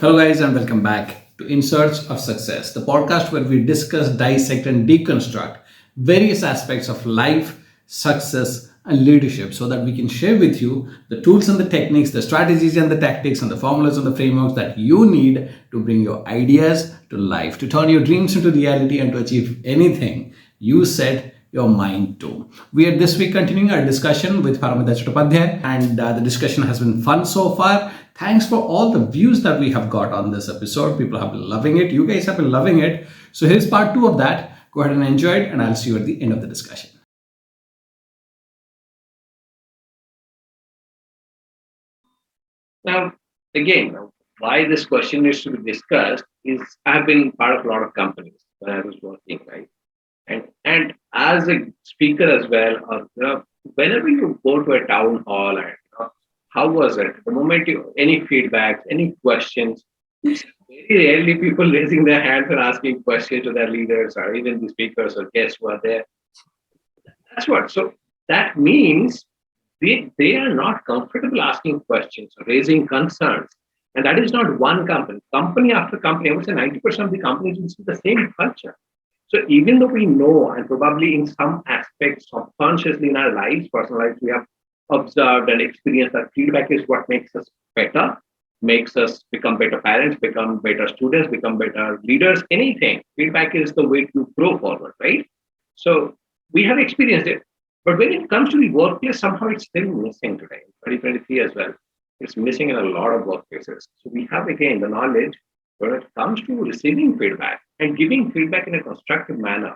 Hello, guys, and welcome back to In Search of Success, the podcast where we discuss, dissect, and deconstruct various aspects of life, success, and leadership so that we can share with you the tools and the techniques, the strategies and the tactics, and the formulas and the frameworks that you need to bring your ideas to life, to turn your dreams into reality, and to achieve anything you set your mind to. We are this week continuing our discussion with Paromita Chattopadhyay, and the discussion has been fun so far. Thanks for all the views that we have got on this episode. People have been loving it. You guys have been loving it. So here's part 2 of that. Go ahead and enjoy it, and I'll see you at the end of the discussion. Now, again, why this question needs to be discussed is I've been part of a lot of companies when I was working, right? And as a speaker as well, or whenever you go to a town hall and how was it? The moment you any feedback, any questions, very rarely people raising their hands and asking questions to their leaders or even the speakers or guests who are there. That's what. So that means they are not comfortable asking questions or raising concerns. And that is not one company. Company after company, I would say 90% of the companies will see the same culture. So even though we know, and probably in some aspects subconsciously in our lives, personal lives, we have observed and experienced that feedback is what makes us better, makes us become better parents, become better students, become better leaders, anything. Feedback is the way to grow forward, right? So we have experienced it. But when it comes to the workplace, somehow it's still missing today, 2023 as well. It's missing in a lot of workplaces. So we have, again, the knowledge when it comes to receiving feedback and giving feedback in a constructive manner.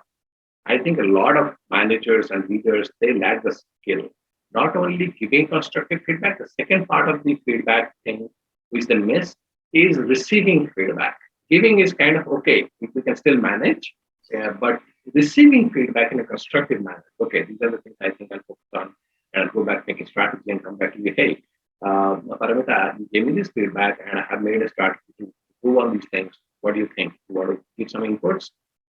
I think a lot of managers and leaders, they lack the skill. Not only giving constructive feedback, the second part of the feedback thing, which they miss, is receiving feedback. Giving is kind of okay, we can still manage, but receiving feedback in a constructive manner. Okay, these are the things I think I'll focus on, and I'll go back making strategy and come back to you. Hey, Paramita, you gave me this feedback, and I have made a strategy to do all these things. What do you think? You want to give some inputs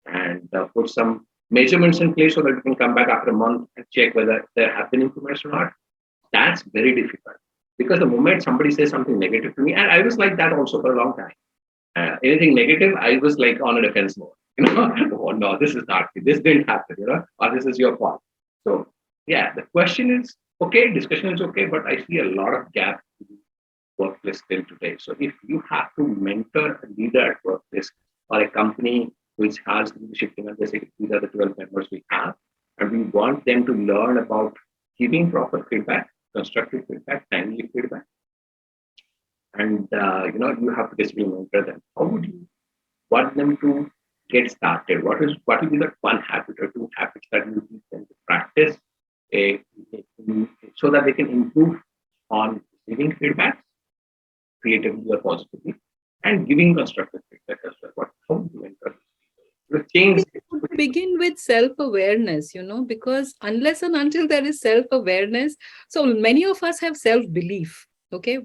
and put some measurements in place so that we can come back after a month and check whether there have been improvements or not. That's very difficult because the moment somebody says something negative to me, and I was like that also for a long time. Anything negative, I was like on a defense mode. Oh no, this is not. This didn't happen. Or this is your fault. So yeah, the question is okay. Discussion is okay, but I see a lot of gap in the workplace still today. So if you have to mentor a leader at workplace or a company which has leadership team, and they say these are the 12 members we have, and we want them to learn about giving proper feedback, constructive feedback, timely feedback, and you have to basically mentor them. How would you want them to get started? What will be the one habit or two habits that you teach them to practice so that they can improve on receiving feedback creatively or positively and giving constructive feedback as well? How do you mentor? It would begin with self-awareness, because unless and until there is self-awareness, so many of us have self-belief. Okay.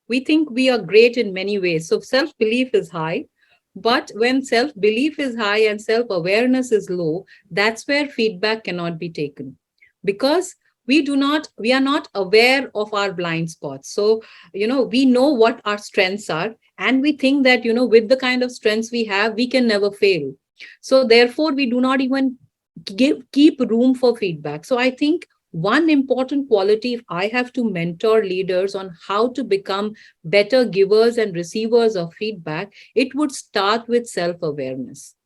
We think we are great in many ways. So self-belief is high. But when self-belief is high and self-awareness is low, that's where feedback cannot be taken. Because we are not aware of our blind spots. So, we know what our strengths are, and we think that, with the kind of strengths we have, we can never fail. So therefore, we do not even keep room for feedback. So I think one important quality, if I have to mentor leaders on how to become better givers and receivers of feedback, it would start with self-awareness.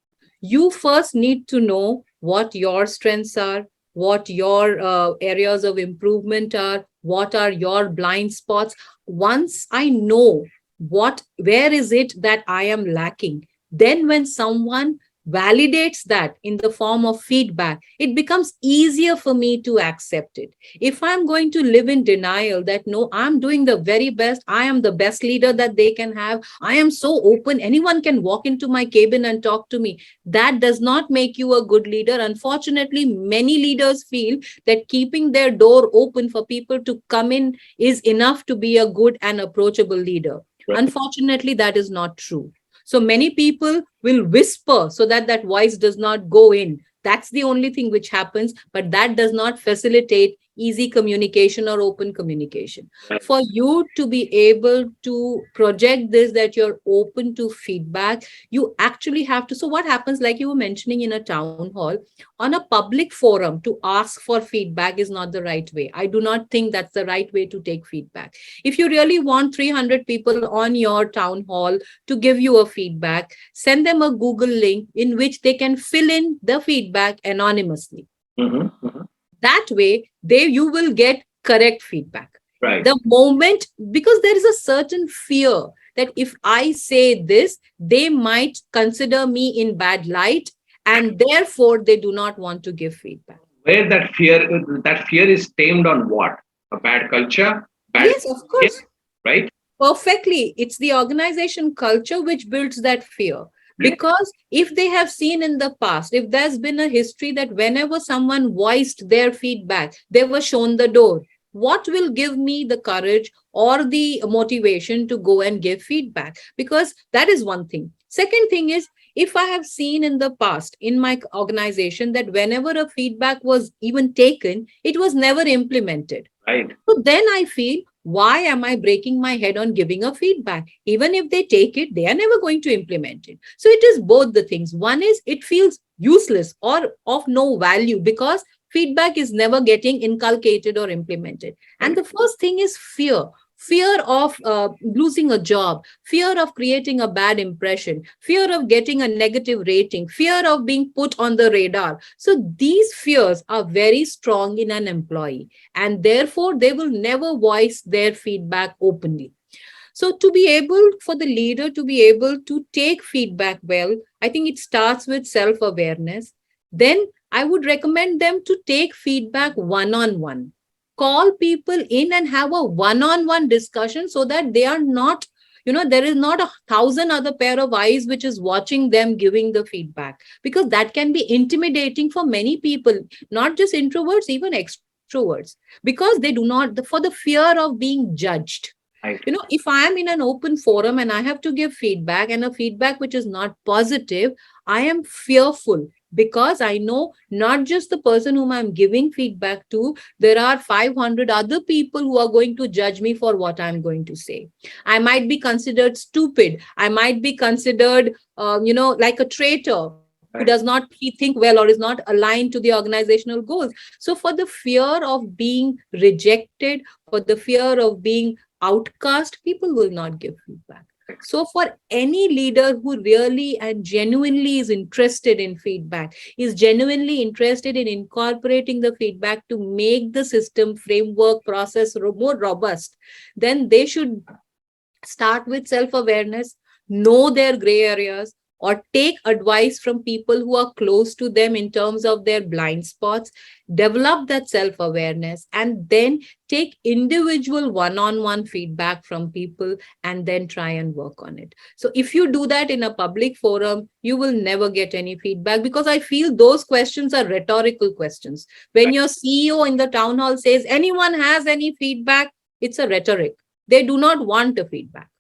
You first need to know what your strengths are, what your areas of improvement are, what are your blind spots. Once I know where is it that I am lacking, then when someone validates that in the form of feedback, it becomes easier for me to accept it. If I'm going to live in denial that, no, I'm doing the very best, I am the best leader that they can have, I am so open, anyone can walk into my cabin and talk to me, that does not make you a good leader. Unfortunately, many leaders feel that keeping their door open for people to come in is enough to be a good and approachable leader. Right. Unfortunately, that is not true. So many people will whisper so that that voice does not go in. That's the only thing which happens, but that does not facilitate easy communication or open communication. Right. For you to be able to project this, that you're open to feedback, you actually have to. So what happens, like you were mentioning, in a town hall, on a public forum, to ask for feedback is not the right way. I do not think that's the right way to take feedback. If you really want 300 people on your town hall to give you a feedback, send them a Google link in which they can fill in the feedback anonymously. Mm-hmm. That way, you will get correct feedback. Right. The moment, because there is a certain fear that if I say this, they might consider me in bad light, and therefore they do not want to give feedback. Where that fear is tamed on what? A bad culture, bad Yes, of behavior, course. right? Perfectly. It's the organization culture which builds that fear. Because if they have seen in the past, if there's been a history that whenever someone voiced their feedback, they were shown the door, what will give me the courage or the motivation to go and give feedback? Because that is one thing. Second thing is, if I have seen in the past in my organization that whenever a feedback was even taken, it was never implemented. Right. So then I feel, why am I breaking my head on giving a feedback? Even if they take it, they are never going to implement it. So it is both the things. One is it feels useless or of no value because feedback is never getting inculcated or implemented. And the first thing is fear of losing a job, fear of creating a bad impression, fear of getting a negative rating, fear of being put on the radar. So these fears are very strong in an employee, and therefore they will never voice their feedback openly. So to be able, for the leader to be able to take feedback well, I think it starts with self-awareness. Then I would recommend them to take feedback one-on-one. Call people in and have a one-on-one discussion so that they are not, there is not 1,000 other pair of eyes which is watching them giving the feedback, because that can be intimidating for many people, not just introverts, even extroverts, because they do not, for the fear of being judged. Right. If I am in an open forum and I have to give feedback, and a feedback which is not positive, I am fearful, because I know not just the person whom I'm giving feedback to, there are 500 other people who are going to judge me for what I'm going to say. I might be considered stupid. I might be considered, like a traitor who does not think well or is not aligned to the organizational goals. So for the fear of being rejected, for the fear of being outcast, people will not give feedback. So for any leader who really and genuinely is interested in feedback, is genuinely interested in incorporating the feedback to make the system, framework, process more robust, then they should start with self-awareness, know their gray areas, or take advice from people who are close to them in terms of their blind spots, develop that self-awareness, and then take individual one-on-one feedback from people, and then try and work on it. So if you do that in a public forum, you will never get any feedback, because I feel those questions are rhetorical questions. When your CEO in the town hall says, anyone has any feedback, it's a rhetoric. They do not want a feedback,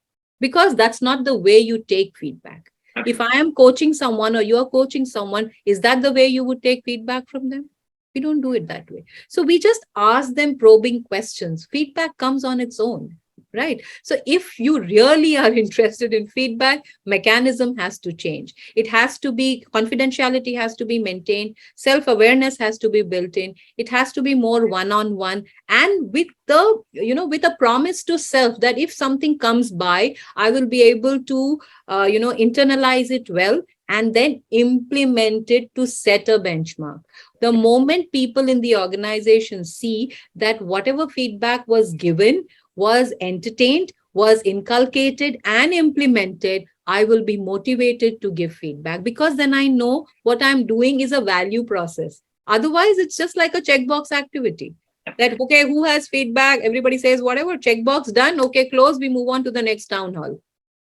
because that's not the way you take feedback. If I am coaching someone or you are coaching someone, is that the way you would take feedback from them? We don't do it that way. So we just ask them probing questions. Feedback comes on its own, right? So if you really are interested in feedback, mechanism has to change. It has to be, confidentiality has to be maintained, self-awareness has to be built in, it has to be more one-on-one, and with the, with a promise to self that if something comes by, I will be able to internalize it well, and then implement it to set a benchmark. The moment people in the organization see that whatever feedback was given was entertained, was inculcated and implemented, I will be motivated to give feedback, because then I know what I'm doing is a value process. Otherwise, it's just like a checkbox activity. That, okay, who has feedback? Everybody says whatever, checkbox done, okay, close, we move on to the next town hall.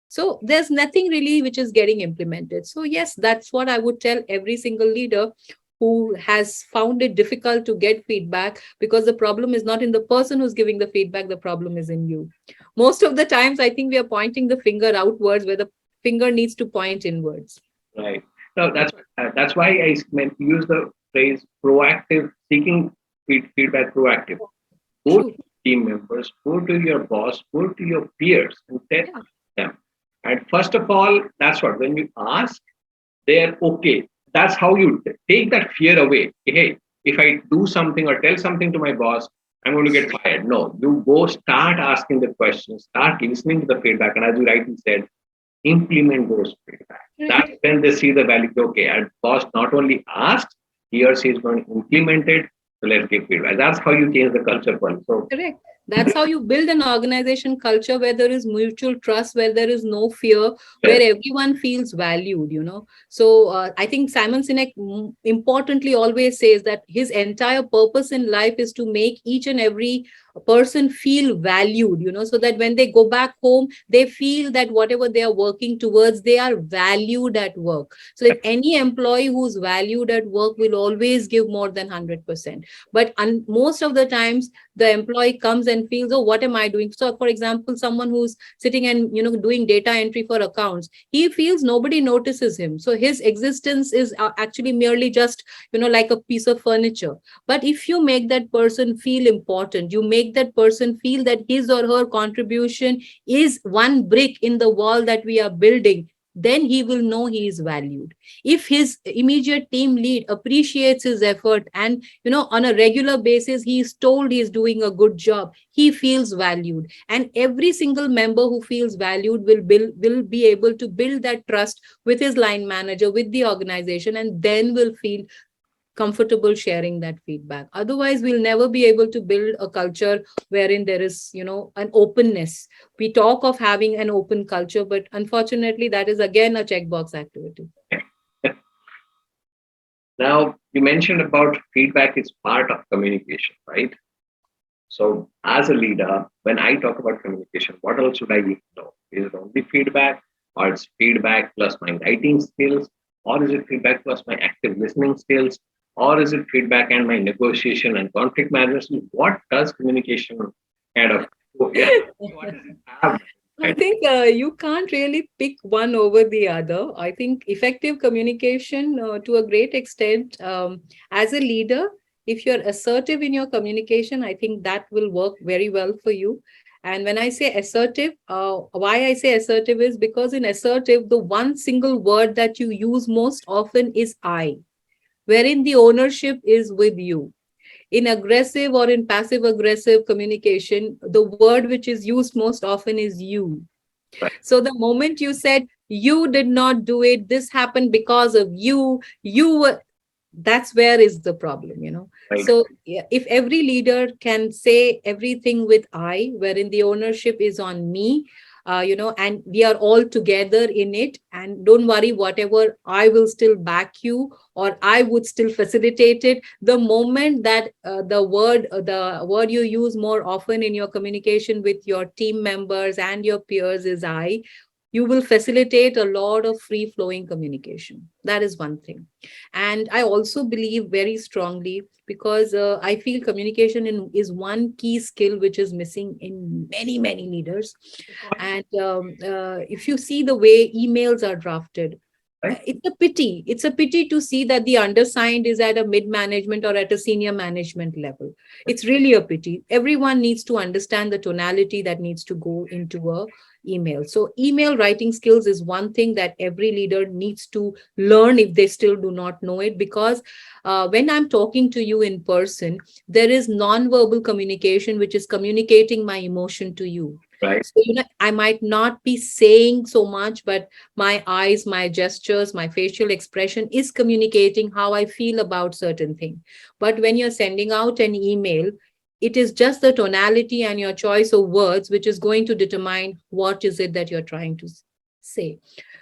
So there's nothing really which is getting implemented. So yes, that's what I would tell every single leader who has found it difficult to get feedback, because the problem is not in the person who's giving the feedback, the problem is in you. Most of the times, I think we are pointing the finger outwards where the finger needs to point inwards. Right. No, that's why I use the phrase proactive, seeking feedback proactive. Go to team members, go to your boss, go to your peers and tell them. And first of all, that's what, when you ask, they're okay. That's how you take that fear away. Hey, if I do something or tell something to my boss, I'm going to get fired. No, you go start asking the questions, start listening to the feedback. And as you rightly said, implement those feedback. That's when they see the value. Okay, our boss not only asks, he or she is going to implement it. So let's give feedback. That's how you change the culture. So correct. That's how you build an organization culture where there is mutual trust, where there is no fear, where everyone feels valued, So I think Simon Sinek importantly always says that his entire purpose in life is to make each and every person feel valued, so that when they go back home, they feel that whatever they are working towards, they are valued at work. So if any employee who's valued at work will always give more than 100%. But most of the times, the employee comes and feels, oh, what am I doing? So for example, someone who's sitting and doing data entry for accounts, he feels nobody notices him, so his existence is actually merely just like a piece of furniture. But if you make that person feel important, you make that person feel that his or her contribution is one brick in the wall that we are building, then he will know he is valued. If his immediate team lead appreciates his effort and on a regular basis he is told he is doing a good job, he feels valued. And every single member who feels valued will be able to build that trust with his line manager, with the organization, and then will feel comfortable sharing that feedback. Otherwise, we'll never be able to build a culture wherein there is, an openness. We talk of having an open culture, but unfortunately, that is again a checkbox activity. Now, you mentioned about feedback is part of communication, right? So as a leader, when I talk about communication, what else should I know? Is it only feedback, or it's feedback plus my writing skills, or is it feedback plus my active listening skills, or is it feedback and my negotiation and conflict management? What does communication kind of what does it have? I think you can't really pick one over the other. I think effective communication, to a great extent, as a leader, if you're assertive in your communication, I think that will work very well for you. And when I say assertive, why I say assertive is because in assertive, the one single word that you use most often is I, wherein the ownership is with you. In aggressive or in passive aggressive communication, the word which is used most often is you. So the moment you said, you did not do it, this happened because of you were, that's where is the problem, Right. So if every leader can say everything with I, wherein the ownership is on me, and we are all together in it, and don't worry, whatever, I will still back you, or I would still facilitate it. The moment that the word you use more often in your communication with your team members and your peers is I, you will facilitate a lot of free flowing communication. That is one thing. And I also believe very strongly, because I feel communication is one key skill which is missing in many, many leaders. And if you see the way emails are drafted, it's a pity. It's a pity to see that the undersigned is at a mid management or at a senior management level. It's really a pity. Everyone needs to understand the tonality that needs to go into a email. So email writing skills is one thing that every leader needs to learn if they still do not know it, because when I'm talking to you in person, there is non-verbal communication, which is communicating my emotion to you. Right. So, I might not be saying so much, but my eyes, my gestures, my facial expression is communicating how I feel about certain thing. But when you're sending out an email, it is just the tonality and your choice of words which is going to determine what is it that you're trying to say.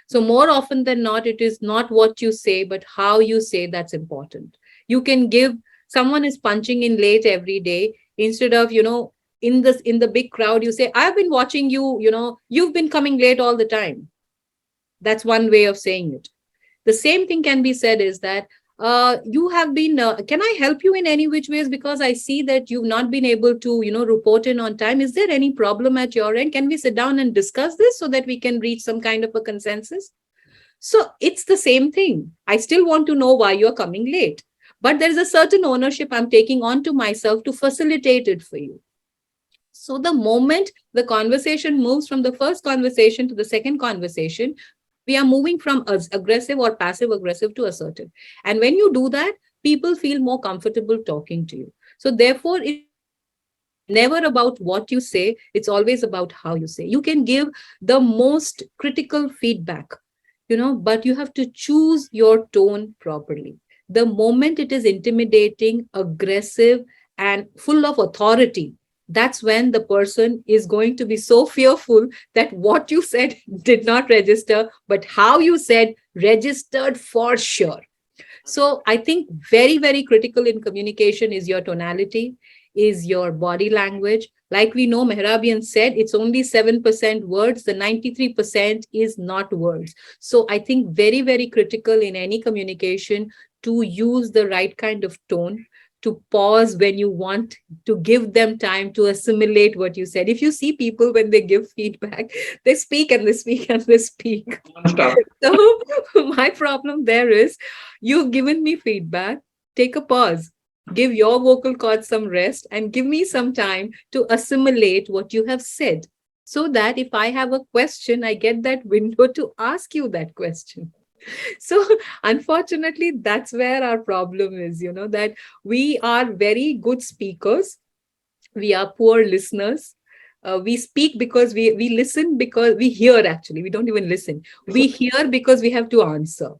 So more often than not, it is not what you say, but how you say that's important. You can give, someone is punching in late every day, instead of, in the big crowd, you say, I've been watching you, you've been coming late all the time. That's one way of saying it. The same thing can be said is that you have been, can I help you in any which ways? Because I see that you've not been able to, report in on time. Is there any problem at your end? Can we sit down and discuss this so that we can reach some kind of a consensus? So it's the same thing. I still want to know why you're coming late. but there is a certain ownership I'm taking onto myself to facilitate it for you. So the moment the conversation moves from the first conversation to the second conversation, we are moving from aggressive or passive aggressive to assertive. And when you do that, people feel more comfortable talking to you. So therefore, it's never about what you say, it's always about how you say. You can give the most critical feedback, but you have to choose your tone properly. The moment it is intimidating, aggressive, and full of authority, that's when the person is going to be so fearful that what you said did not register, but how you said registered for sure. So I think very, very critical in communication is your tonality, is your body language. Like we know, Mehrabian said, it's only 7% words, the 93% is not words. So I think very, very critical in any communication to use the right kind of tone, to pause when you want, to give them time to assimilate what you said. If you see people when they give feedback, they speak and they speak and they speak. Stop. So my problem there is, you've given me feedback, take a pause, give your vocal cords some rest, and give me some time to assimilate what you have said, so that if I have a question, I get that window to ask you that question. So unfortunately, that's where our problem is, that we are very good speakers, we are poor listeners. We speak because we listen, because we hear. Actually, we don't even listen, we hear because we have to answer.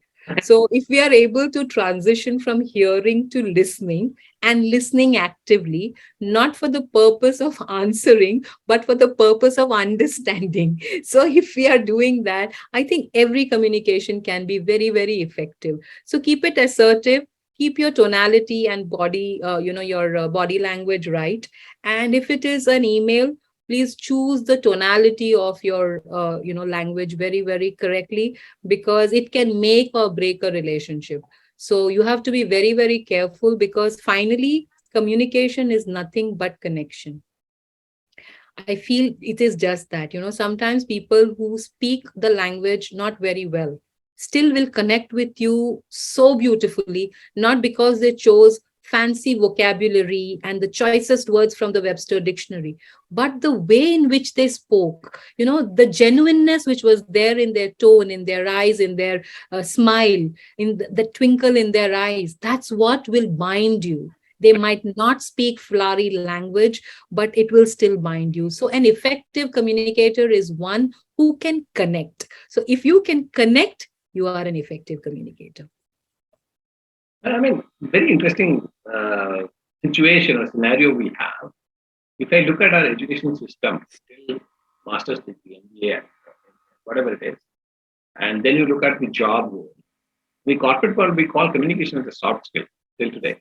So if we are able to transition from hearing to listening, and listening actively, not for the purpose of answering, but for the purpose of understanding. So if we are doing that, I think every communication can be very, very effective. So keep it assertive, keep your tonality and body, your body language right. And if it is an email, please choose the tonality of your language very, very correctly, because it can make or break a relationship. So you have to be very, very careful, because finally communication is nothing but connection. I feel it is just that, sometimes people who speak the language not very well still will connect with you so beautifully, not because they chose fancy vocabulary and the choicest words from the Webster dictionary, but the way in which they spoke, the genuineness which was there in their tone, in their eyes, in their smile, in the twinkle in their eyes. That's what will bind you. They might not speak flowery language, but it will still bind you. So an effective communicator is one who can connect. So if you can connect, you are an effective communicator. I mean, very interesting situation or scenario we have. If I look at our education system, still master's degree, MBA, whatever it is, and then you look at the job role, the corporate world, we call communication as a soft skill till today.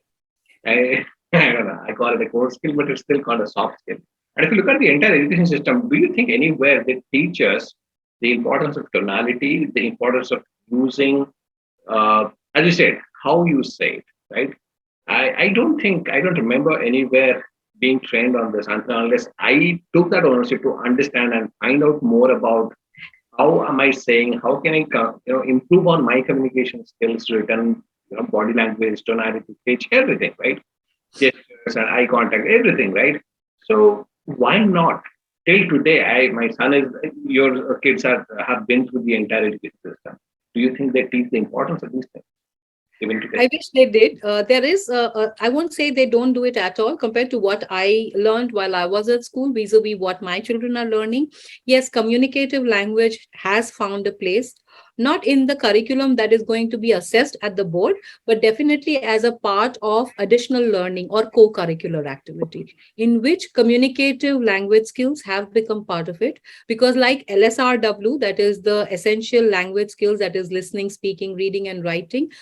I don't know, I call it a core skill, but it's still called a soft skill. And if you look at the entire education system, do you think anywhere they teach us the importance of tonality, the importance of using, as you said, how you say it, right? I don't think, I don't remember anywhere being trained on this unless I took that ownership to understand and find out more about how am I saying, how can I improve on my communication skills, written, body language, tonality, pitch, everything, right? Gestures and eye contact, everything, right? So why not? Till today, my son is, your kids have been through the entire education system. Do you think they teach the importance of these things? I wish they did. There is, I won't say they don't do it at all compared to what I learned while I was at school, vis-a-vis what my children are learning. Yes, communicative language has found a place, not in the curriculum that is going to be assessed at the board, but definitely as a part of additional learning or co-curricular activity, in which communicative language skills have become part of it. Because like LSRW, that is the essential language skills, that is listening, speaking, reading, and writing.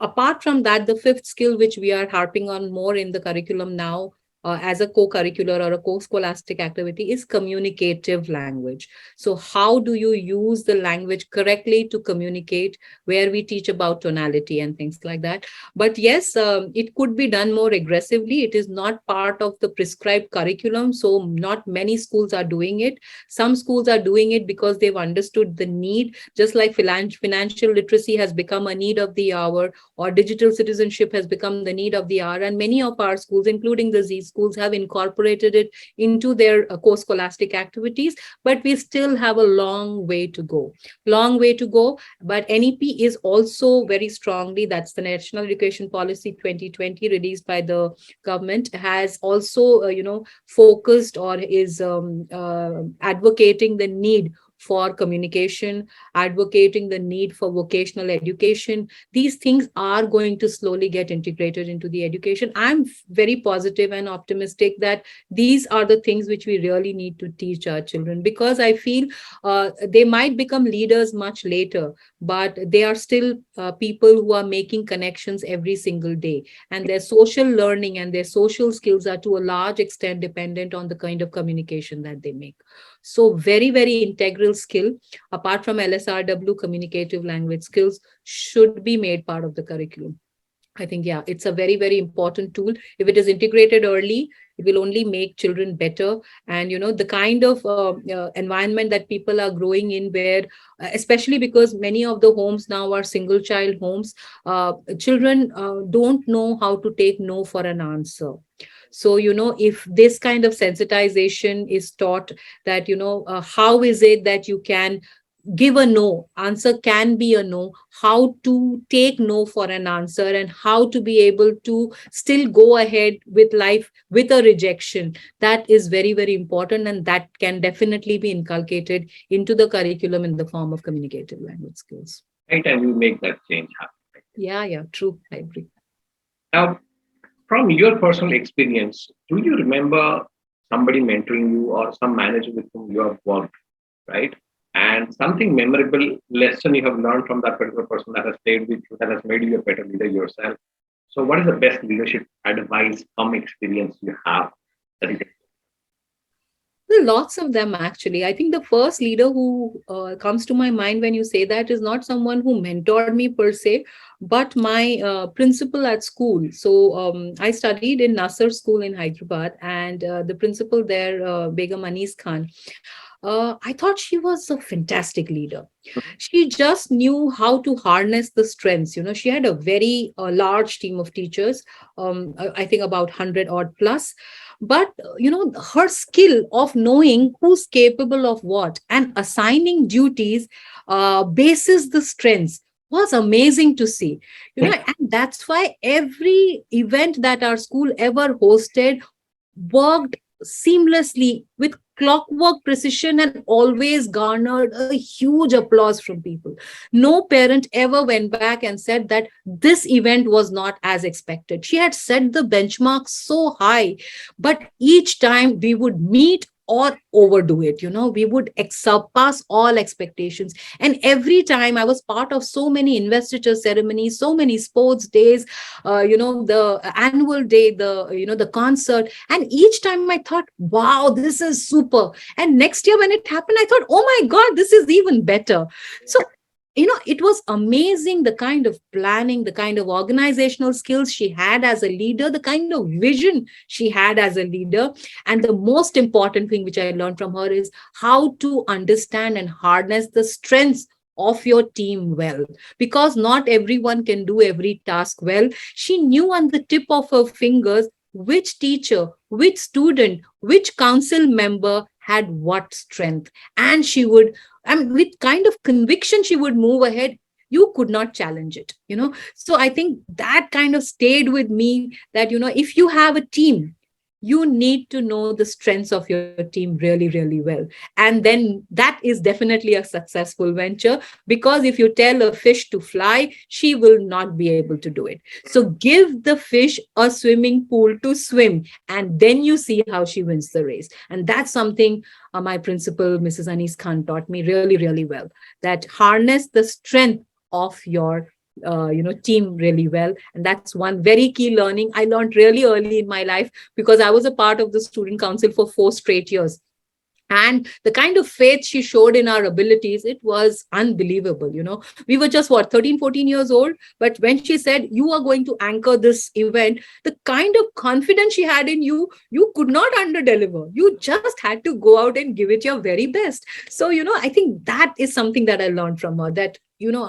Apart from that, the fifth skill, which we are harping on more in the curriculum now, as a co-curricular or a co-scholastic activity is communicative language. So how do you use the language correctly to communicate, where we teach about tonality and things like that. But yes, it could be done more aggressively. It is not part of the prescribed curriculum, so not many schools are doing it. Some schools are doing it because they've understood the need, just like financial literacy has become a need of the hour, or digital citizenship has become the need of the hour. And many of our schools, including the Z schools, have incorporated it into their co-scholastic activities. But we still have a long way to go. Long way to go. But NEP is also very strongly, that's the National Education Policy 2020 released by the government, has also, focused or is advocating the need for communication, advocating the need for vocational education. These things are going to slowly get integrated into the education. I'm very positive and optimistic that these are the things which we really need to teach our children, because I feel they might become leaders much later, but they are still people who are making connections every single day. And their social learning and their social skills are to a large extent dependent on the kind of communication that they make. So very, very integral skill, apart from LSRW, communicative language skills should be made part of the curriculum. I think, yeah, it's a very, very important tool. If it is integrated early, it will only make children better. And, the kind of environment that people are growing in, where, especially because many of the homes now are single child homes, children don't know how to take no for an answer. So, if this kind of sensitization is taught, that, how is it that you can give a no, answer can be a no, how to take no for an answer, and how to be able to still go ahead with life with a rejection, that is very, very important. And that can definitely be inculcated into the curriculum in the form of communicative language skills. Right, and we make that change happen. Yeah, true. I agree. Now, from your personal experience, do you remember somebody mentoring you or some manager with whom you have worked, right? And something memorable lesson you have learned from that particular person that has stayed with you, that has made you a better leader yourself. So, what is the best leadership advice from experience you have that you can? There are lots of them, actually. I think the first leader who comes to my mind when you say that is not someone who mentored me per se, but my principal at school. So I studied in Nasser School in Hyderabad, and the principal there, Begum Anis Khan, I thought she was a fantastic leader. She just knew how to harness the strengths. She had a very large team of teachers, I think about 100 odd plus. But, her skill of knowing who's capable of what and assigning duties bases the strengths was amazing to see. And that's why every event that our school ever hosted worked seamlessly with clockwork precision and always garnered a huge applause from people. No parent ever went back and said that this event was not as expected. She had set the benchmark so high, but each time we would meet or overdo it. We would surpass all expectations. And every time I was part of so many investiture ceremonies, so many sports days, the annual day, the concert. And each time I thought, wow, this is super. And next year when it happened, I thought, oh my God, this is even better. So, it was amazing, the kind of planning, the kind of organizational skills she had as a leader, the kind of vision she had as a leader. And the most important thing which I learned from her is how to understand and harness the strengths of your team well, because not everyone can do every task well. She knew on the tip of her fingers which teacher, which student, which council member had what strength. And she would, with kind of conviction, she would move ahead. You could not challenge it. So I think that kind of stayed with me, that, if you have a team, you need to know the strengths of your team really, really well. And then that is definitely a successful venture, because if you tell a fish to fly, she will not be able to do it. So give the fish a swimming pool to swim, and then you see how she wins the race. And that's something my principal, Mrs. Anis Khan, taught me really, really well, that harness the strength of your team really well. And that's one very key learning I learned really early in my life, because I was a part of the student council for 4 straight years. And the kind of faith she showed in our abilities, it was unbelievable. We were just what, 13, 14 years old. But when she said, you are going to anchor this event, the kind of confidence she had in you, you could not underdeliver. You just had to go out and give it your very best. So, I think that is something that I learned from her, that,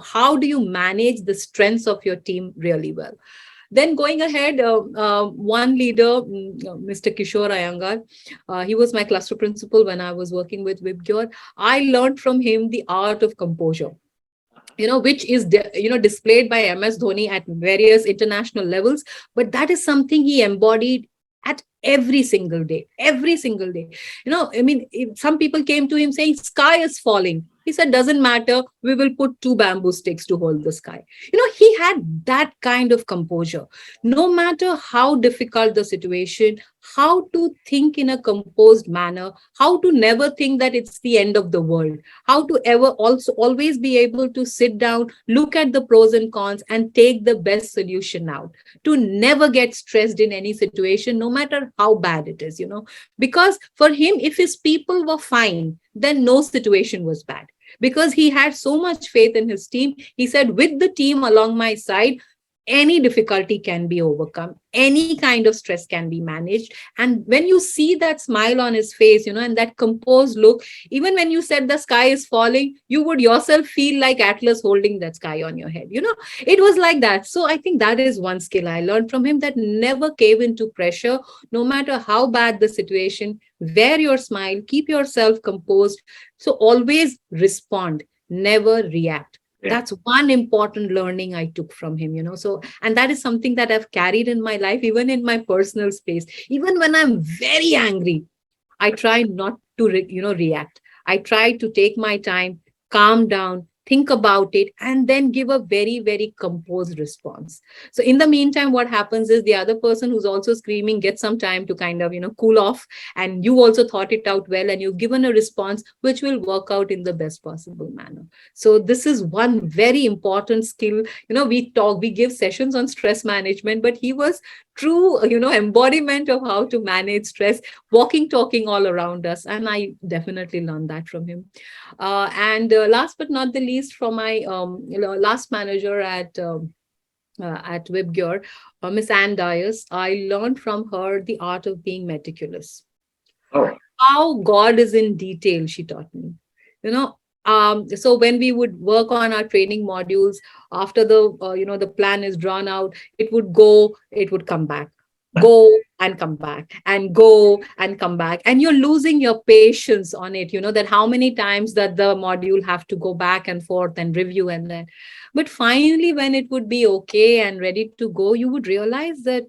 how do you manage the strengths of your team really well? Then going ahead, one leader, Mr. Kishore Iyengar, he was my cluster principal when I was working with WIBGYOR. I learned from him the art of composure, which is displayed by MS Dhoni at various international levels. But that is something he embodied at every single day, every single day. I mean, if some people came to him saying, sky is falling. He said, doesn't matter. We will put 2 bamboo sticks to hold the sky. He had that kind of composure. No matter how difficult the situation, how to think in a composed manner, how to never think that it's the end of the world, how to ever also always be able to sit down, look at the pros and cons, and take the best solution out, to never get stressed in any situation, no matter how bad it is, because for him, if his people were fine, then no situation was bad, because he had so much faith in his team. He said, with the team along my side, any difficulty can be overcome, any kind of stress can be managed. And when you see that smile on his face, and that composed look, even when you said the sky is falling, you would yourself feel like Atlas holding that sky on your head. It was like that. So I think that is one skill I learned from him, that never cave into pressure, no matter how bad the situation. Wear your smile, keep yourself composed. So always respond, never react. Yeah. That's one important learning I took from him. So, and that is something that I've carried in my life, even in my personal space. Even when I'm very angry, I try not to react. I try to take my time, calm down, think about it, and then give a very, very composed response. So in the meantime, what happens is the other person who's also screaming gets some time to kind of cool off, and you also thought it out well, and you've given a response which will work out in the best possible manner. So this is one very important skill. We give sessions on stress management, but he was true embodiment of how to manage stress, walking, talking all around us. And I definitely learned that from him. And last but not the least, from my last manager at WIBGYOR, Miss Anne Dias, I learned from her the art of being meticulous. Oh. How God is in detail, she taught me. So when we would work on our training modules, after the plan is drawn out, it would come back, go and come back, and go and come back, and you're losing your patience on it. That how many times that the module have to go back and forth and review, and then, but finally, when it would be okay and ready to go, you would realize that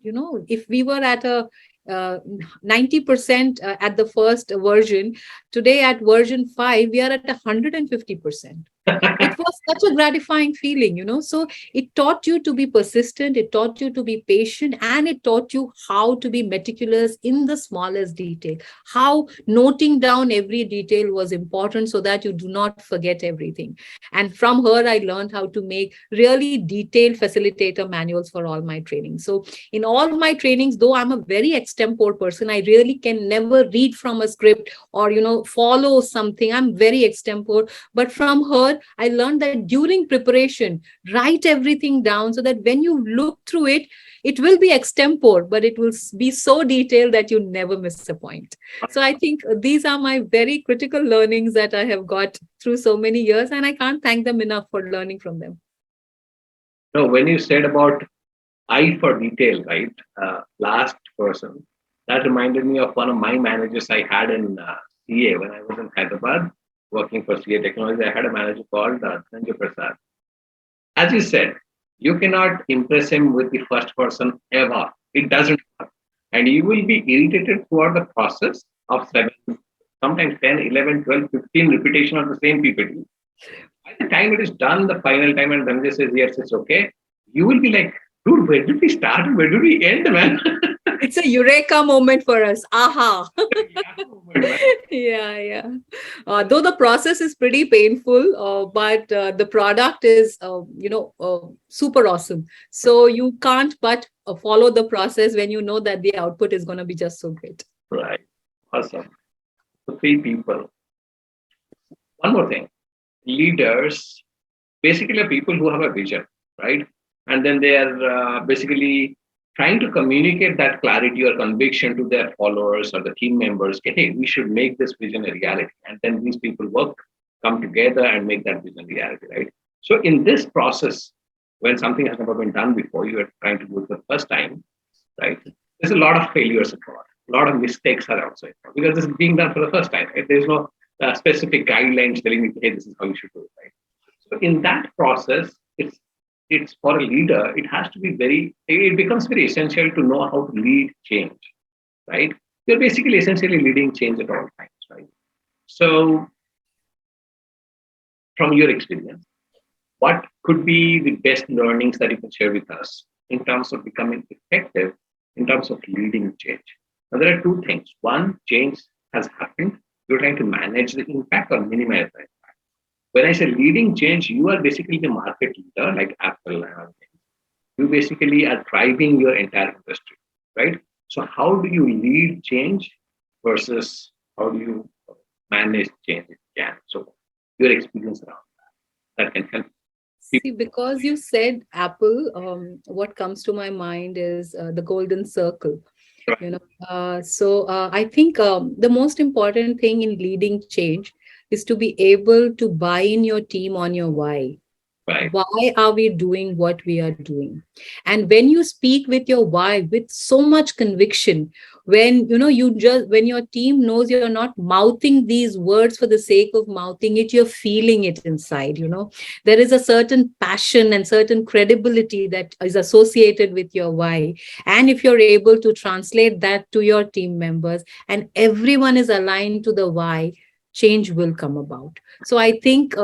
if we were at a 90% at the first version, today at version 5 we are at 150%. It was such a gratifying feeling. So it taught you to be persistent, it taught you to be patient, and it taught you how to be meticulous in the smallest detail, how noting down every detail was important so that you do not forget everything. And from her, I learned how to make really detailed facilitator manuals for all my trainings. So in all my trainings, though I'm a very extempore person, I really can never read from a script or follow something. I'm very extempore. But from her, I learned that during preparation, write everything down so that when you look through it, it will be extempore, but it will be so detailed that you never miss a point. So I think these are my very critical learnings that I have got through so many years, and I can't thank them enough for learning from them. No, when you said about eye for detail, right? Last person, that reminded me of one of my managers I had in CA when I was in Hyderabad working for CA Technology. I had a manager called Sanjay Prasad. As you said, you cannot impress him with the first person ever. It doesn't work. And you will be irritated throughout the process of 7, sometimes 10, 11, 12, 15 repetition of the same PPT. By the time it is done, the final time, and Sanjay says, yes, it's okay, you will be like, dude, where did we start? Where did we end, man? It's a eureka moment for us. Aha. Yeah. Though the process is pretty painful, but the product is, super awesome. So you can't but follow the process when you know that the output is going to be just so great. Right. Awesome. So three people. One more thing. Leaders basically are people who have a vision, right? And then they are basically trying to communicate that clarity or conviction to their followers or the team members. Okay, hey, we should make this vision a reality. And then these people come together and make that vision reality, right? So in this process, when something has never been done before, you are trying to do it for the first time, right? There's a lot of failures involved. A lot of mistakes are also involved because this is being done for the first time. Right? There's no specific guidelines telling you, hey, this is how you should do it, right? So in that process, it's for a leader, it has to be it becomes very essential to know how to lead change, right? You're basically essentially leading change at all times, right? So from your experience, what could be the best learnings that you can share with us in terms of becoming effective in terms of leading change? Now, there are two things. One, change has happened. You're trying to manage the impact or minimize the impact. When I say leading change, you are basically the market leader, like Apple and all things. You basically are driving your entire industry, right? So how do you lead change versus how do you manage change if you can? So your experience around that can help See, people. because you said Apple, what comes to my mind is the golden circle. You know, I think the most important thing in leading change is to be able to buy in your team on your why. Right. Why are we doing what we are doing? And when you speak with your why with so much conviction, when when your team knows you're not mouthing these words for the sake of mouthing it, you're feeling it inside. There is a certain passion and certain credibility that is associated with your why. And if you're able to translate that to your team members and everyone is aligned to the why, change will come about. So I think,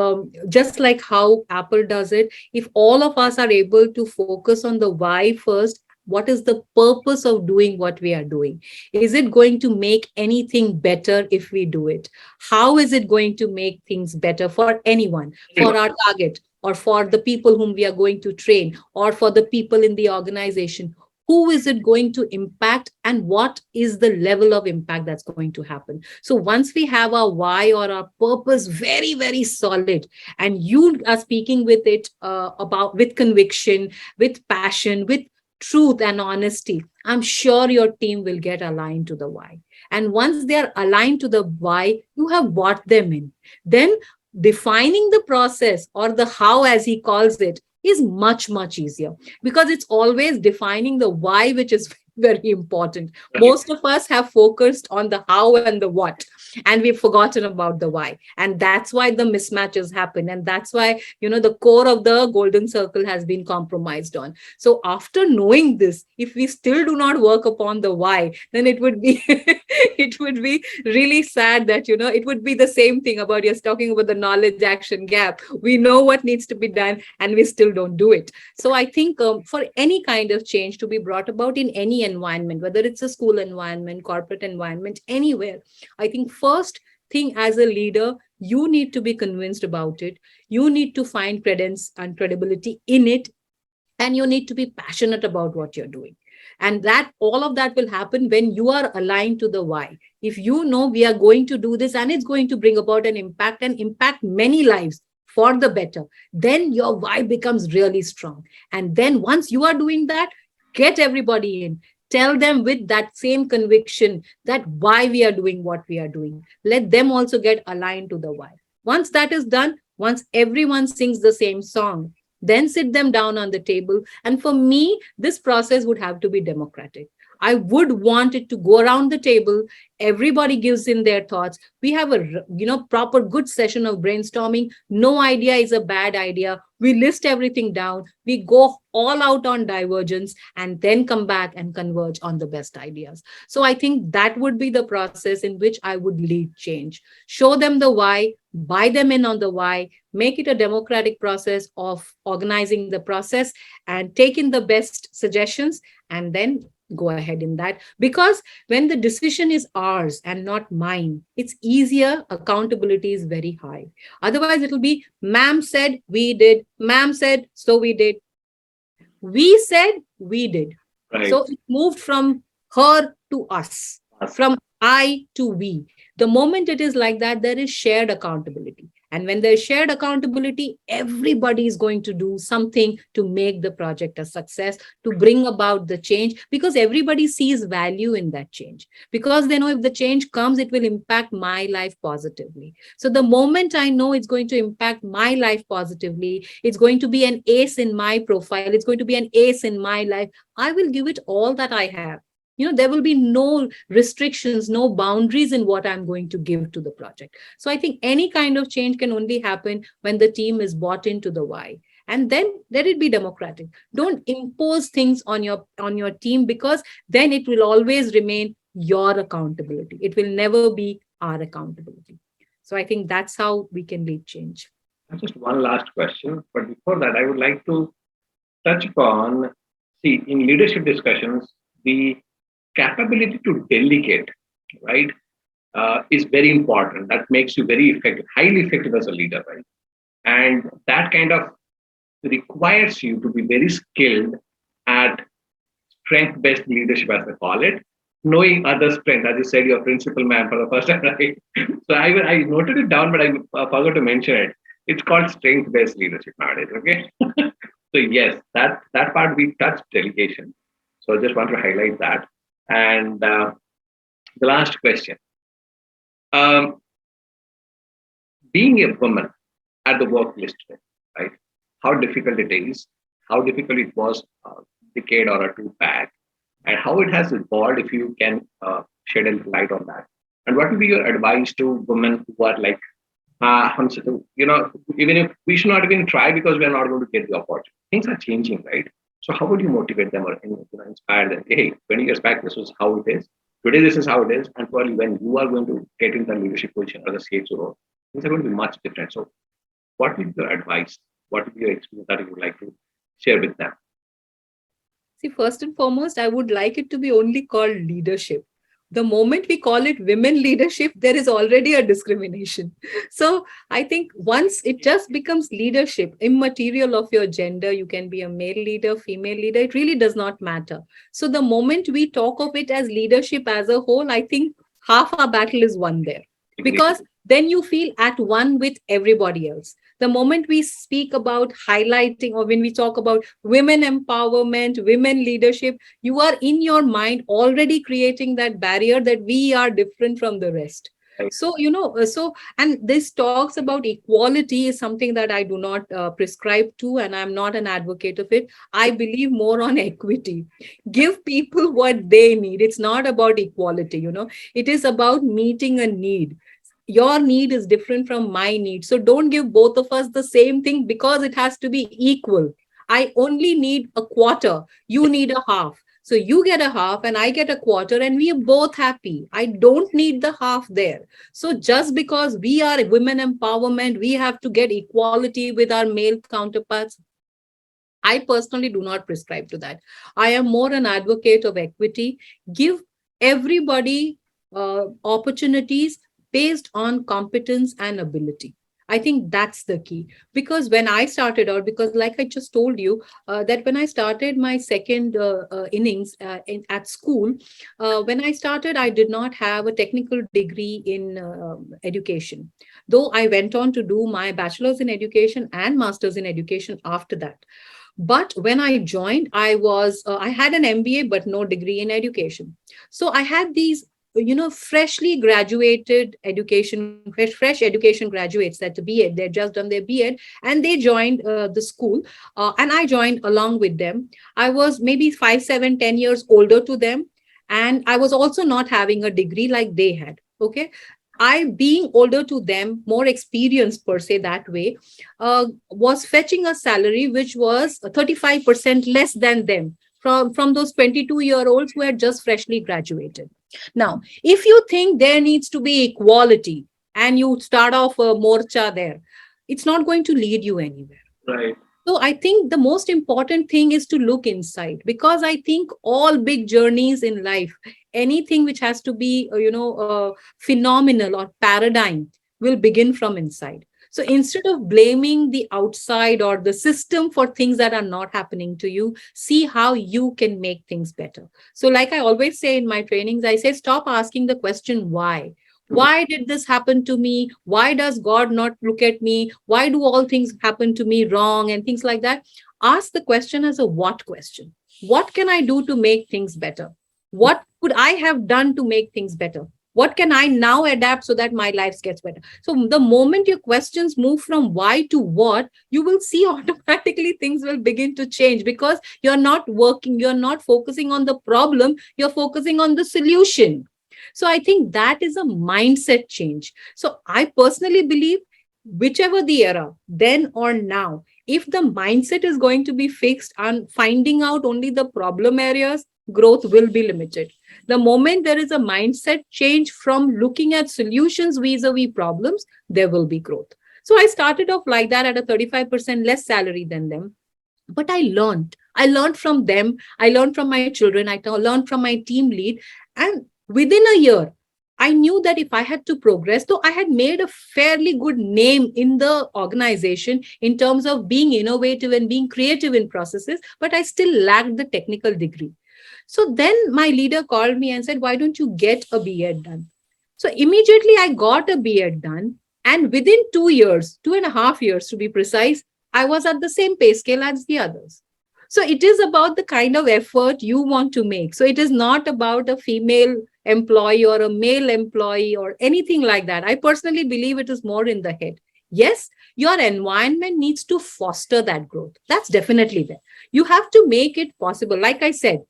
just like how Apple does it, if all of us are able to focus on the why first, what is the purpose of doing what we are doing? Is it going to make anything better if we do it? How is it going to make things better for anyone, for our target, or for the people whom we are going to train, or for the people in the organization? Who is it going to impact, and what is the level of impact that's going to happen? So once we have our why or our purpose very, very solid, and you are speaking with it about with conviction, with passion, with truth and honesty, I'm sure your team will get aligned to the why. And once they are aligned to the why, you have brought them in. Then defining the process, or the how as he calls it, is much, much easier, because it's always defining the why which is very important. Most of us have focused on the how and the what, and we've forgotten about the why. And that's why the mismatches happen. And that's why, the core of the golden circle has been compromised on. So after knowing this, if we still do not work upon the why, then it would be it would be really sad that, it would be the same thing about you're talking about the knowledge action gap. We know what needs to be done and we still don't do it. So I think, for any kind of change to be brought about in any environment, whether it's a school environment, corporate environment, anywhere, I think first thing, as a leader, you need to be convinced about it. You need to find credence and credibility in it, and you need to be passionate about what you're doing. And that all of that will happen when you are aligned to the why. If you know we are going to do this and it's going to bring about an impact and impact many lives for the better, then your why becomes really strong. And then once you are doing that, get everybody in. Tell them with that same conviction that why we are doing what we are doing. Let them also get aligned to the why. Once that is done, once everyone sings the same song, then sit them down on the table. And for me, this process would have to be democratic. I would want it to go around the table. Everybody gives in their thoughts. We have a proper good session of brainstorming. No idea is a bad idea. We list everything down. We go all out on divergence and then come back and converge on the best ideas. So I think that would be the process in which I would lead change. Show them the why, buy them in on the why, make it a democratic process of organizing the process, and take in the best suggestions, and then go ahead in that, because when the decision is ours and not mine, it's easier. Accountability is very high. Otherwise it'll be, ma'am said we did, ma'am said so we did, we said we did. Right. So it moved from her to us, Us. from I to we. The moment it is like that, there is shared accountability. And when there's shared accountability, everybody is going to do something to make the project a success, to bring about the change, because everybody sees value in that change. Because they know if the change comes, it will impact my life positively. So the moment I know it's going to impact my life positively, it's going to be an ace in my profile, it's going to be an ace in my life, I will give it all that I have. There will be no restrictions, no boundaries in what I'm going to give to the project. So I think any kind of change can only happen when the team is bought into the why. And then let it be democratic. Don't impose things on your team, because then it will always remain your accountability. It will never be our accountability. So I think that's how we can lead change. Just one last question, but before that, I would like to touch upon, see, in leadership discussions, the capability to delegate, right, is very important. That makes you very effective, highly effective as a leader, right? And that kind of requires you to be very skilled at strength-based leadership, as they call it, knowing other strength. As you said, you're principal man for the first time, right? So I noted it down, but I forgot to mention it. It's called strength-based leadership nowadays. Okay. So yes, that part we touched delegation. So I just want to highlight that. And the last question: um, being a woman at the workplace today, right? How difficult it is, how difficult it was a decade or a two back, and how it has evolved, if you can shed a light on that. And what would be your advice to women who are like, even if we should not even try because we are not going to get the opportunity. Things are changing, right? So how would you motivate them or inspire them? Hey, 20 years back, this was how it is. Today, this is how it is. And probably when you are going to get in the leadership position or the CXO role, things are going to be much different. So what is your advice? What is your experience that you would like to share with them? See, first and foremost, I would like it to be only called leadership. The moment we call it women leadership, there is already a discrimination. So I think once it just becomes leadership, immaterial of your gender, you can be a male leader, female leader, it really does not matter. So the moment we talk of it as leadership as a whole, I think half our battle is won there. Because then you feel at one with everybody else. The moment we speak about highlighting, or when we talk about women empowerment, women leadership, you are in your mind already creating that barrier that we are different from the rest. So, and this talks about equality is something that I do not prescribe to, and I'm not an advocate of it. I believe more on equity. Give people what they need. It's not about equality, it is about meeting a need. Your need is different from my need. So don't give both of us the same thing because it has to be equal. I only need a quarter. You need a half. So you get a half and I get a quarter and we are both happy. I don't need the half there. So just because we are women empowerment, we have to get equality with our male counterparts. I personally do not prescribe to that. I am more an advocate of equity. Give everybody opportunities based on competence and ability. I think that's the key. Because when I started out, because like I just told you, that when I started my second innings at school, when I started, I did not have a technical degree in education. Though I went on to do my bachelor's in education and master's in education after that. But when I joined, I had an MBA, but no degree in education. So I had these freshly graduated fresh education graduates that the B.Ed, they'd just done their B.Ed and they joined the school, and I joined along with them. I was maybe 5, 7, 10 years older to them, and I was also not having a degree like they had. Okay. I, being older to them, more experienced per se that way, was fetching a salary which was 35% less than them, from those 22-year-olds who had just freshly graduated. Now, if you think there needs to be equality and you start off a morcha there, it's not going to lead you anywhere. Right. So I think the most important thing is to look inside, because I think all big journeys in life, anything which has to be, phenomenal or paradigm, will begin from inside. So instead of blaming the outside or the system for things that are not happening to you, see how you can make things better. So, like I always say in my trainings, I say, stop asking the question why. Why did this happen to me? Why does God not look at me? Why do all things happen to me wrong and things like that? Ask the question as a what question. What can I do to make things better? What could I have done to make things better? What can I now adapt so that my life gets better? So the moment your questions move from why to what, you will see automatically things will begin to change, because you're not focusing on the problem, you're focusing on the solution. So I think that is a mindset change. So I personally believe, whichever the era, then or now, if the mindset is going to be fixed on finding out only the problem areas, growth will be limited. The moment there is a mindset change from looking at solutions vis-a-vis problems, there will be growth. So I started off like that at a 35% less salary than them. But I learned from them, I learned from my children, learned from my team lead. And within a year, I knew that if I had to progress, though I had made a fairly good name in the organization in terms of being innovative and being creative in processes, but I still lacked the technical degree. So then my leader called me and said, why don't you get a B.Ed done? So immediately I got a B.Ed done. And within 2 years, 2.5 years to be precise, I was at the same pay scale as the others. So it is about the kind of effort you want to make. So it is not about a female employee or a male employee or anything like that. I personally believe it is more in the head. Yes, your environment needs to foster that growth. That's definitely there. You have to make it possible. Like I said,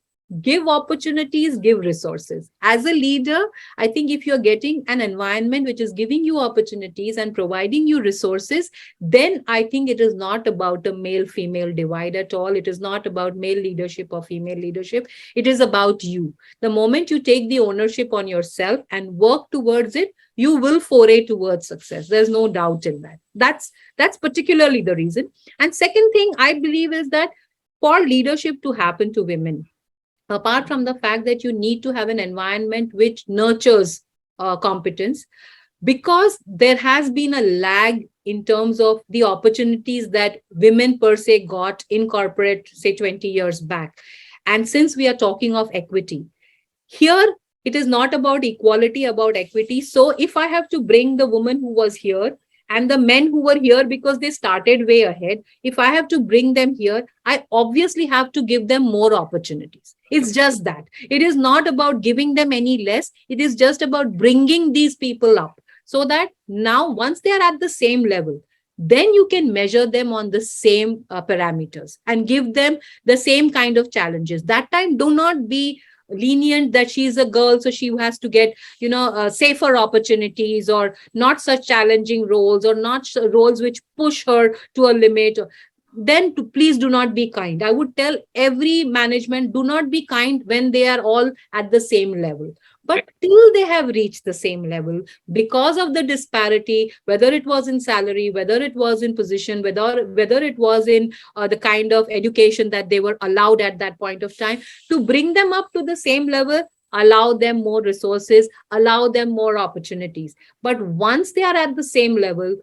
give opportunities, give resources. As a leader, I think if you're getting an environment which is giving you opportunities and providing you resources, then I think it is not about a male female divide at all. It is not about male leadership or female leadership. It is about you. The moment you take the ownership on yourself and work towards it, you will foray towards success. There's no doubt in that. That's particularly the reason. And second thing I believe is that for leadership to happen to women, apart from the fact that you need to have an environment which nurtures competence, because there has been a lag in terms of the opportunities that women per se got in corporate, say 20 years back. And since we are talking of equity, here it is not about equality, about equity. So if I have to bring the woman who was here and the men who were here because they started way ahead, if I have to bring them here, I obviously have to give them more opportunities. It's just that. It is not about giving them any less. It is just about bringing these people up so that now, once they are at the same level, then you can measure them on the same parameters and give them the same kind of challenges. That time, do not be lenient that she is a girl, so she has to get, safer opportunities or not such challenging roles or not roles which push her to a limit. Then please do not be kind. I would tell every management, do not be kind when they are all at the same level. But till they have reached the same level, because of the disparity, whether it was in salary, whether it was in position, whether it was in the kind of education that they were allowed at that point of time, to bring them up to the same level, allow them more resources, allow them more opportunities. But once they are at the same level,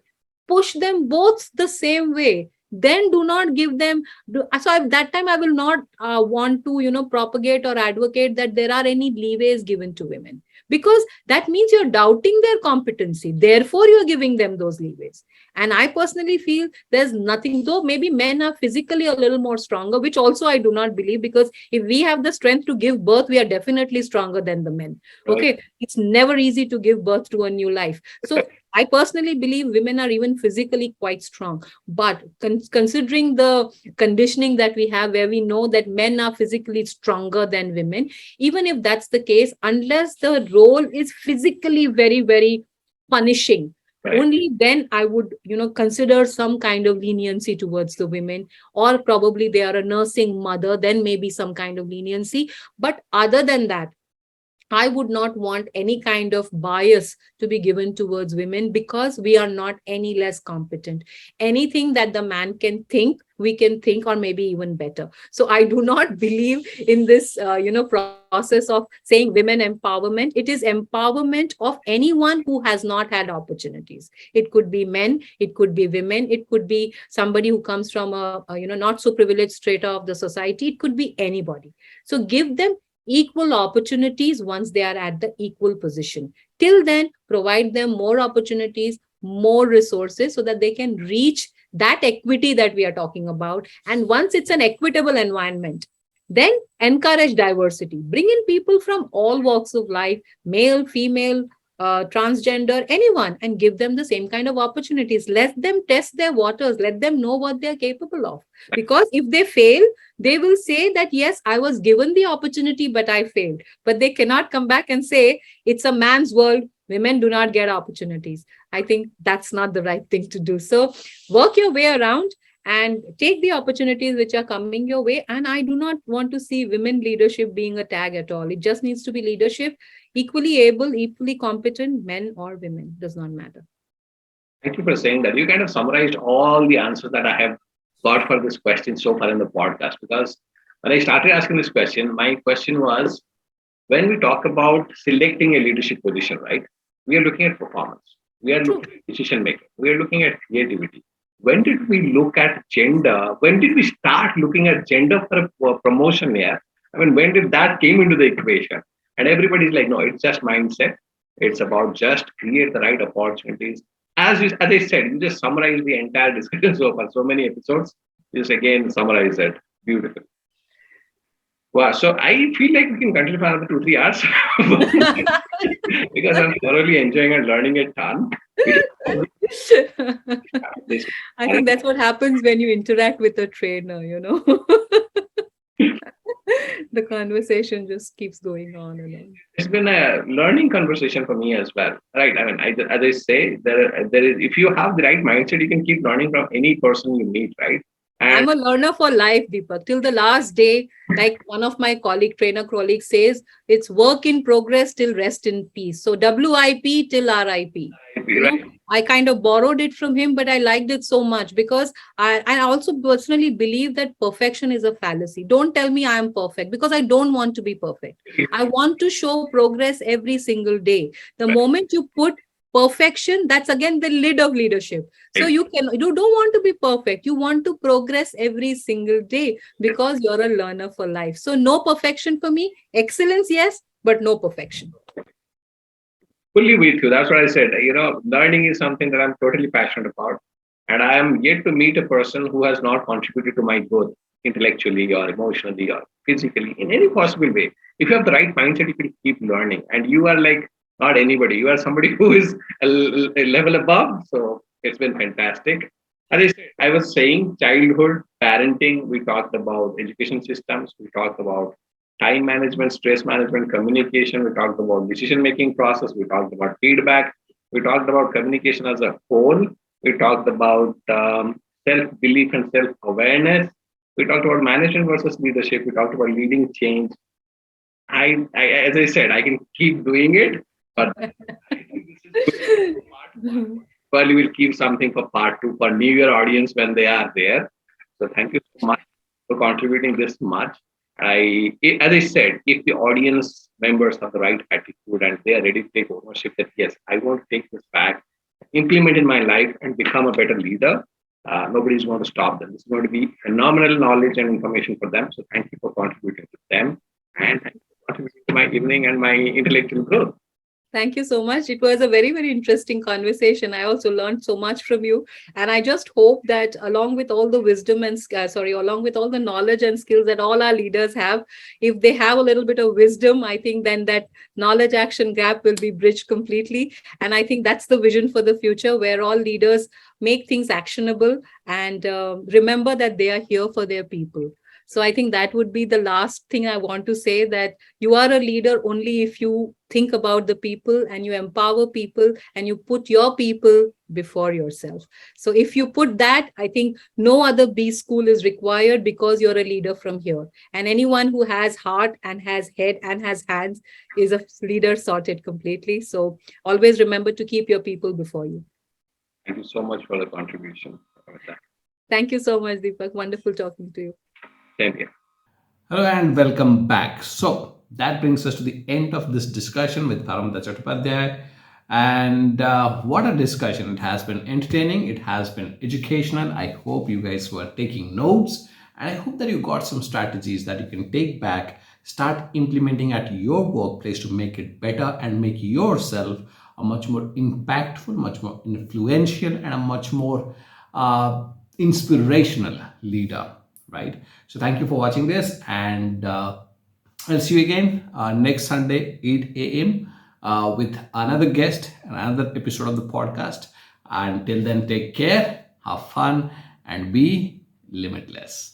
push them both the same way. Then do not give them. So at that time, I will not want to, propagate or advocate that there are any leeways given to women, because that means you're doubting their competency. Therefore, you're giving them those leeways. And I personally feel there's nothing, though maybe men are physically a little more stronger, which also I do not believe, because if we have the strength to give birth, we are definitely stronger than the men. Okay. Right. It's never easy to give birth to a new life. So I personally believe women are even physically quite strong. But considering the conditioning that we have, where we know that men are physically stronger than women, even if that's the case, unless the role is physically very, very punishing, right, only then I would, consider some kind of leniency towards the women, or probably they are a nursing mother, then maybe some kind of leniency. But other than that, I would not want any kind of bias to be given towards women because we are not any less competent. Anything that the man can think, we can think, or maybe even better. So I do not believe in this, process of saying women empowerment. It is empowerment of anyone who has not had opportunities. It could be men, it could be women, it could be somebody who comes from a not so privileged strata of the society. It could be anybody. So give them equal opportunities once they are at the equal position. Till then, provide them more opportunities, more resources so that they can reach that equity that we are talking about. And once it's an equitable environment, then encourage diversity. Bring in people from all walks of life, male, female, transgender, anyone, and give them the same kind of opportunities. Let them test their waters. Let them know what they're capable of. Because if they fail, they will say that, yes, I was given the opportunity, but I failed. But they cannot come back and say, it's a man's world. Women do not get opportunities. I think that's not the right thing to do. So work your way around and take the opportunities which are coming your way. And I do not want to see women leadership being a tag at all. It just needs to be leadership, equally able, equally competent, men or women, does not matter. Thank you for saying that. You kind of summarized all the answers that I have got for this question so far in the podcast. Because when I started asking this question, my question was, when we talk about selecting a leadership position, right? We are looking at performance. We are True. looking at decision making. We are looking at creativity. When did we look at gender? When did we start looking at gender for a promotion here? I mean, when did that came into the equation? And everybody's like, no, it's just mindset. It's about just create the right opportunities. As I said, you just summarize the entire discussion so far, so many episodes. Just again summarize it. Beautiful. Wow. So I feel like we can continue for another 2, 3 hours because I'm thoroughly enjoying and learning a ton. This, I think that's what happens when you interact with a trainer. The conversation just keeps going on and on. it's been a learning conversation for me as well, right? I mean, as I say, there is if you have the right mindset, you can keep learning from any person you meet, right? And I'm a learner for life, Deepak. Till the last day, like one of my trainer colleagues says, it's work in progress till rest in peace. So WIP till RIP. right, I kind of borrowed it from him, but I liked it so much because I also personally believe that perfection is a fallacy. Don't tell me I am perfect because I don't want to be perfect. I want to show progress every single day. The moment you put perfection, that's again the lid of leadership. So you don't want to be perfect. You want to progress every single day because you're a learner for life. So no perfection for me. Excellence, yes, but no perfection. fully with you. That's what I said. Learning is something that I'm totally passionate about. And I am yet to meet a person who has not contributed to my growth intellectually or emotionally or physically in any possible way. If you have the right mindset, you can keep learning. And you are like not anybody. You are somebody who is a level above. So it's been fantastic. As I said, I was saying childhood, parenting, we talked about education systems, we talked about time management, stress management, communication, we talked about decision making process, we talked about feedback, we talked about communication as a whole, we talked about self belief and self awareness, we talked about management versus leadership, we talked about leading change. As I said, I can keep doing it, but I think this is part one. Probably we'll keep something for part two for New Year audience when they are there. So thank you so much for contributing this much. As I said, if the audience members have the right attitude and they are ready to take ownership that yes, I want to take this back, implement in my life, and become a better leader, nobody's going to stop them. It's going to be phenomenal knowledge and information for them. So thank you for contributing to them, and thank you for contributing to my evening and my intellectual growth. Thank you so much. It was a very, very interesting conversation. I also learned so much from you. And I just hope that along with all the wisdom and, along with all the knowledge and skills that all our leaders have, if they have a little bit of wisdom, I think then that knowledge action gap will be bridged completely. And I think that's the vision for the future where all leaders make things actionable and remember that they are here for their people. So I think that would be the last thing I want to say, that you are a leader only if you think about the people and you empower people and you put your people before yourself. So if you put that, I think no other B school is required, because you're a leader from here. And anyone who has heart and has head and has hands is a leader sorted completely. So always remember to keep your people before you. Thank you so much for the contribution. Thank you so much, Deepak. Wonderful talking to you. Same here. Hello and welcome back. So that brings us to the end of this discussion with Paromita Chattopadhyay. And what a discussion. It has been entertaining, it has been educational. I hope you guys were taking notes, and I hope that you got some strategies that you can take back, start implementing at your workplace to make it better and make yourself a much more impactful, much more influential, and a much more inspirational leader, right? So thank you for watching this, and I'll see you again next Sunday, 8 a.m. With another guest and another episode of the podcast. Until then, take care, have fun, and be limitless.